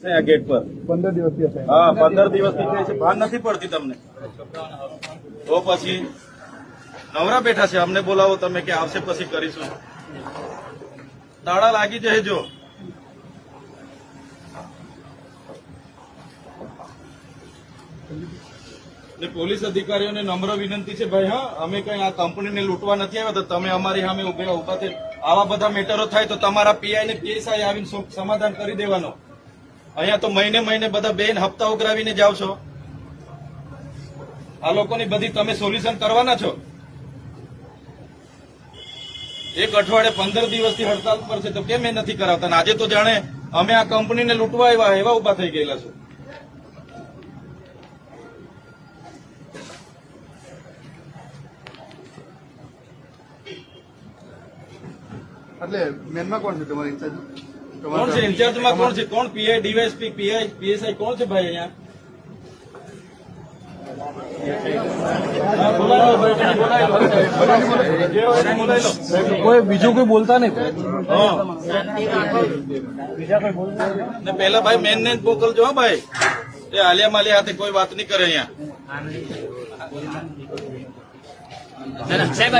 આ ગેટ પર 15 દિવસથી હશે. હા 15 દિવસથી કહે છે, ભાન નથી પડતી તમને. તો પછી નવરા બેઠા છે, અમને બોલાવો તમે કે આવશે પછી કરીશું. તાળા લાગી જાય જો. ને પોલીસ અધિકારીઓને નમ્ર વિનંતી છે, ભાઈ હા, અમે કઈ આ કંપનીને લૂંટવા નથી આવ્યા, તો તમે અમારી સામે ઉભા થઈ આવા બધા મેટરો થાય તો તમારા પીઆઈ ને પીએસઆઈ આવીને સમાધાન કરી દેવાનો. અહીંયા તો મહિને મહિને બધા બેન હપ્તા ઉઘરાવીને જાવ છો. આ લોકોની બધી તમે સોલ્યુશન કરવાના છો. એક અઠવાડિયે 15 દિવસથી હડતાલ પર છે તો કેમ એ નથી કરાવતા? અને આજે તો જાણે અમે આ કંપનીને લૂંટવા આવ્યા એવા ઉભા થઈ ગયેલા છો. એટલે મેનમાં કોણ છે તમારી ઇન્ચાર્જ? કોણ છે ઇન્ચાર્જમાં? કોણ છે? કોણ પીઆઈ, ડીવાયએસપી, પીઆઈ, પીએસઆઈ કોણ છે ભાઈ અહીંયા? કોઈ બીજું કોઈ બોલતા નહીં. ને પેલા ભાઈ મેન ને જ મોકલજો. હા ભાઈ, એ આલિયા માલિયા હાથે કોઈ વાત નહીં કરે અહીંયા. સાહેબ